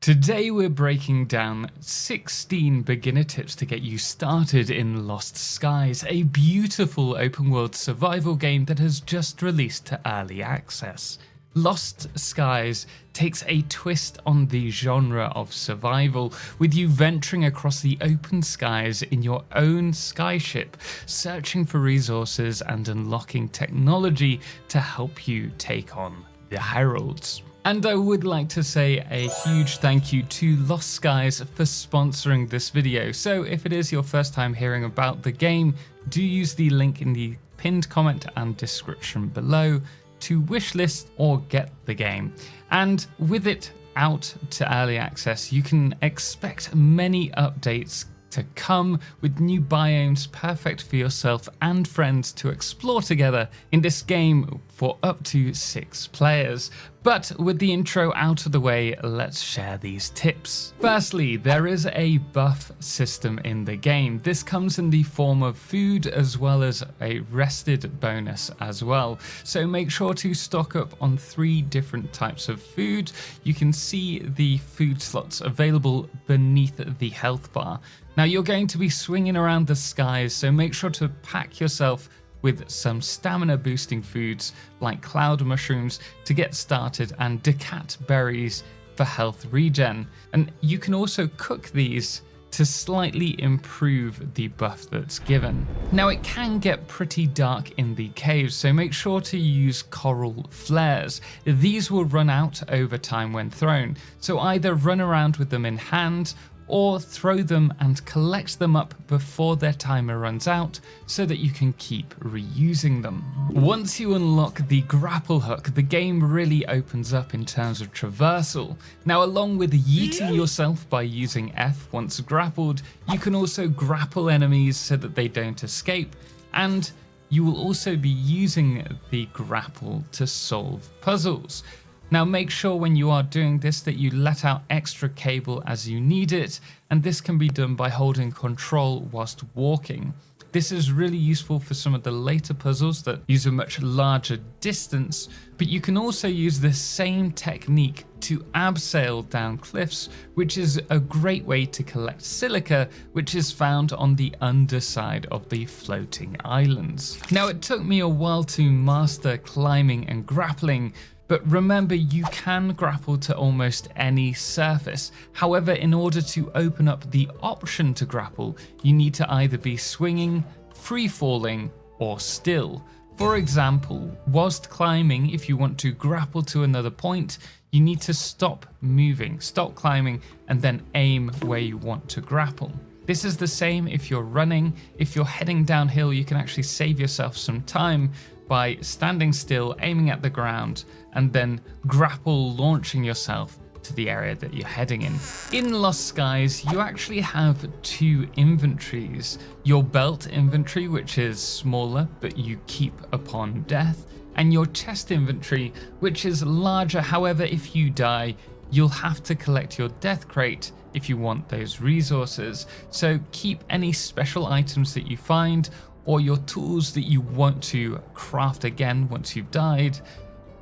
Today we're breaking down 16 beginner tips to get you started in Lost Skies, a beautiful open world survival game that has just released to early access. Lost Skies takes a twist on the genre of survival, with you venturing across the open skies in your own skyship, searching for resources and unlocking technology to help you take on the Heralds. And I would like to say a huge thank you to Lost Skies for sponsoring this video. So if it is your first time hearing about the game, do use the link in the pinned comment and description below to wishlist or get the game. And with it out to early access, you can expect many updates to come with new biomes perfect for yourself and friends to explore together in this game for up to 6 players. But with the intro out of the way, let's share these tips. Firstly, there is a buff system in the game. This comes in the form of food as well as a rested bonus as well. So make sure to stock up on 3 different types of food. You can see the food slots available beneath the health bar. Now you're going to be swinging around the skies, so make sure to pack yourself with some stamina boosting foods like cloud mushrooms to get started and decat berries for health regen. And you can also cook these to slightly improve the buff that's given. Now it can get pretty dark in the caves, so make sure to use coral flares. These will run out over time when thrown, so either run around with them in hand or throw them and collect them up before their timer runs out so that you can keep reusing them. Once you unlock the grapple hook, the game really opens up in terms of traversal. Now, along with yeeting yourself by using F once grappled, you can also grapple enemies so that they don't escape, and you will also be using the grapple to solve puzzles. Now make sure when you are doing this that you let out extra cable as you need it, and this can be done by holding control whilst walking. This is really useful for some of the later puzzles that use a much larger distance, but you can also use this same technique to abseil down cliffs, which is a great way to collect silica, which is found on the underside of the floating islands. Now it took me a while to master climbing and grappling, but remember, you can grapple to almost any surface. However, in order to open up the option to grapple, you need to either be swinging, free falling, or still. For example, whilst climbing, if you want to grapple to another point, you need to stop moving, stop climbing, and then aim where you want to grapple. This is the same if you're running. If you're heading downhill, you can actually save yourself some time by standing still, aiming at the ground, and then grapple launching yourself to the area that you're heading in. In Lost Skies, you actually have 2 inventories. Your belt inventory, which is smaller, but you keep upon death, and your chest inventory, which is larger. However, if you die, you'll have to collect your death crate if you want those resources. So keep any special items that you find or your tools that you want to craft again once you've died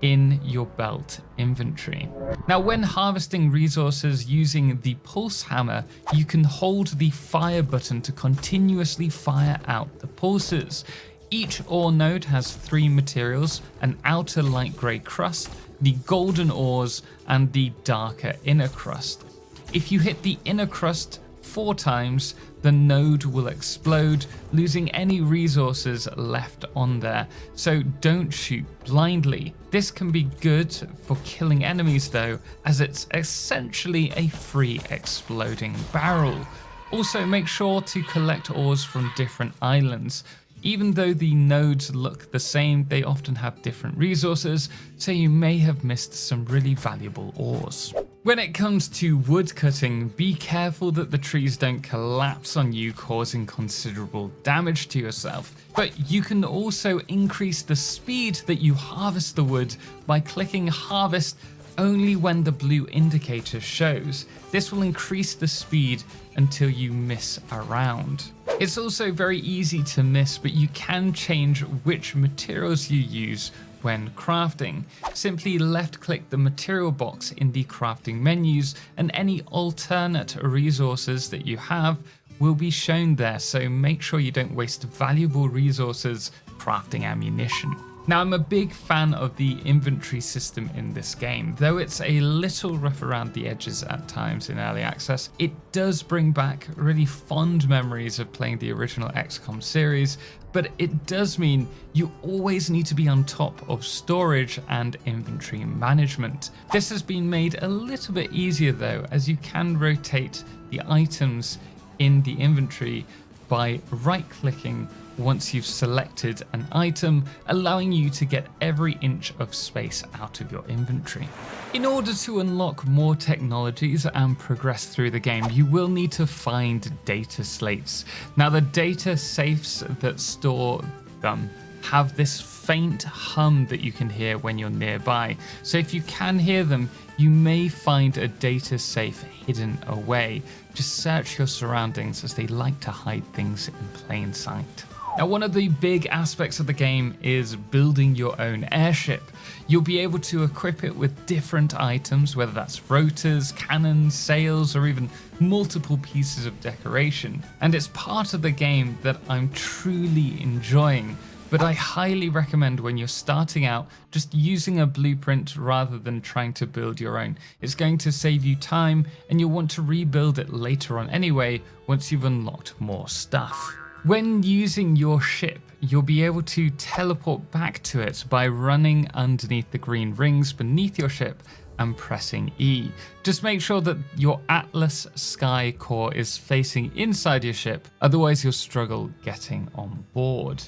in your belt inventory. Now, when harvesting resources using the pulse hammer, you can hold the fire button to continuously fire out the pulses. Each ore node has 3 materials: an outer light grey crust, the golden ores, and the darker inner crust. If you hit the inner crust 4 times, the node will explode, losing any resources left on there. So don't shoot blindly. This can be good for killing enemies though, as it's essentially a free exploding barrel. Also, make sure to collect ores from different islands. Even though the nodes look the same, they often have different resources, so you may have missed some really valuable ores. When it comes to wood cutting, be careful that the trees don't collapse on you, causing considerable damage to yourself. But you can also increase the speed that you harvest the wood by clicking harvest only when the blue indicator shows. This will increase the speed until you miss a round. It's also very easy to miss, but you can change which materials you use when crafting. Simply left-click the material box in the crafting menus and any alternate resources that you have will be shown there, so make sure you don't waste valuable resources crafting ammunition. Now, I'm a big fan of the inventory system in this game. Though it's a little rough around the edges at times in early access, it does bring back really fond memories of playing the original XCOM series, but it does mean you always need to be on top of storage and inventory management. This has been made a little bit easier though, as you can rotate the items in the inventory by right-clicking once you've selected an item, allowing you to get every inch of space out of your inventory. In order to unlock more technologies and progress through the game, you will need to find data slates. Now, the data safes that store them have this faint hum that you can hear when you're nearby. So if you can hear them, you may find a data safe hidden away. Just search your surroundings, as they like to hide things in plain sight. Now, one of the big aspects of the game is building your own airship. You'll be able to equip it with different items, whether that's rotors, cannons, sails, or even multiple pieces of decoration. And it's part of the game that I'm truly enjoying. But I highly recommend when you're starting out, just using a blueprint rather than trying to build your own. It's going to save you time, and you'll want to rebuild it later on anyway, once you've unlocked more stuff. When using your ship, you'll be able to teleport back to it by running underneath the green rings beneath your ship and pressing E. Just make sure that your Atlas Sky core is facing inside your ship, otherwise you'll struggle getting on board.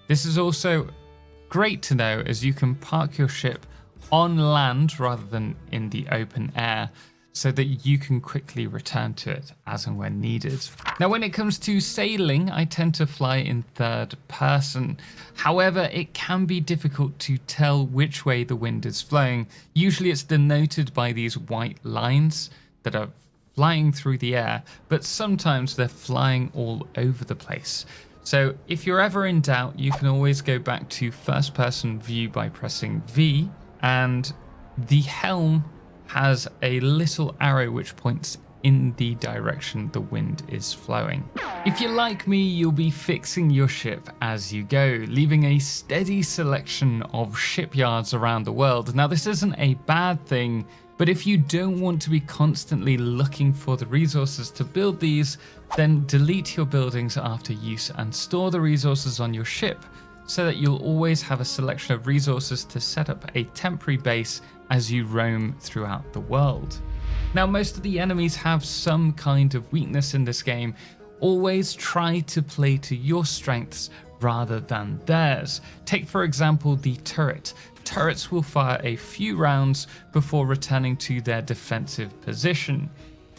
This is also great to know, as you can park your ship on land rather than in the open air, so that you can quickly return to it as and when needed. Now, when it comes to sailing, I tend to fly in third person. However, it can be difficult to tell which way the wind is flowing. Usually it's denoted by these white lines that are flying through the air, but sometimes they're flying all over the place. So if you're ever in doubt, you can always go back to first person view by pressing V, and the helm has a little arrow which points in the direction the wind is flowing. If you're like me, you'll be fixing your ship as you go, leaving a steady selection of shipyards around the world. Now, this isn't a bad thing, but if you don't want to be constantly looking for the resources to build these, then delete your buildings after use and store the resources on your ship, so that you'll always have a selection of resources to set up a temporary base as you roam throughout the world. Now, most of the enemies have some kind of weakness in this game. Always try to play to your strengths rather than theirs. Take, for example, the turret. Turrets will fire a few rounds before returning to their defensive position.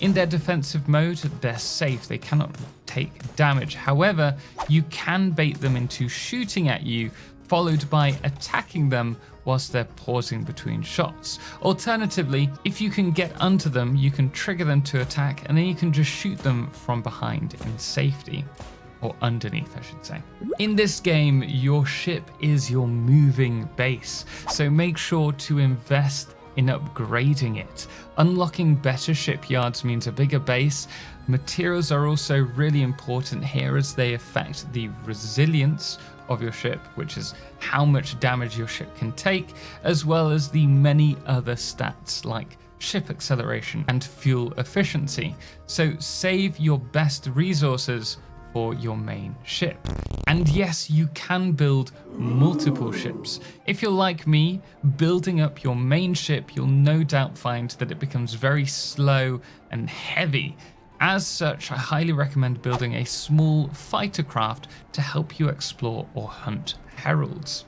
In their defensive mode, they're safe, they cannot take damage. However, you can bait them into shooting at you, followed by attacking them whilst they're pausing between shots. Alternatively, if you can get onto them, you can trigger them to attack, and then you can just shoot them from behind in safety. Or underneath, I should say. In this game, your ship is your moving base, so make sure to invest in upgrading it. Unlocking better shipyards means a bigger base. Materials are also really important here, as they affect the resilience of your ship, which is how much damage your ship can take, as well as the many other stats like ship acceleration and fuel efficiency. So save your best resources for your main ship. And yes, you can build multiple ships. If you're like me, building up your main ship, you'll no doubt find that it becomes very slow and heavy. As such, I highly recommend building a small fighter craft to help you explore or hunt heralds.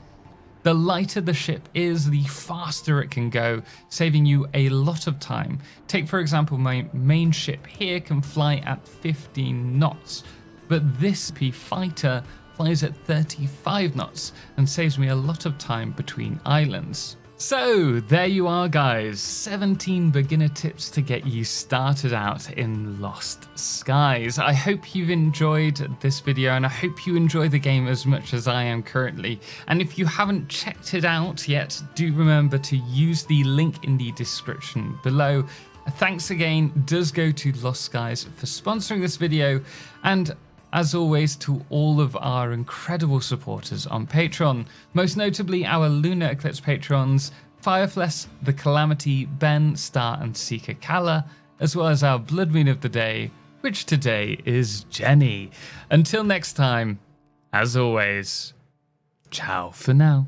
The lighter the ship is, the faster it can go, saving you a lot of time. Take, for example, my main ship here can fly at 15 knots. But this fighter flies at 35 knots and saves me a lot of time between islands. So there you are guys, 17 beginner tips to get you started out in Lost Skies. I hope you've enjoyed this video and I hope you enjoy the game as much as I am currently. And if you haven't checked it out yet, do remember to use the link in the description below. Thanks again does go to Lost Skies for sponsoring this video, and as always to all of our incredible supporters on Patreon, most notably our Lunar Eclipse patrons, Firefless, The Calamity, Ben, Star and Seeker Kala, as well as our Blood Moon of the day, which today is Jenny. Until next time, as always, ciao for now.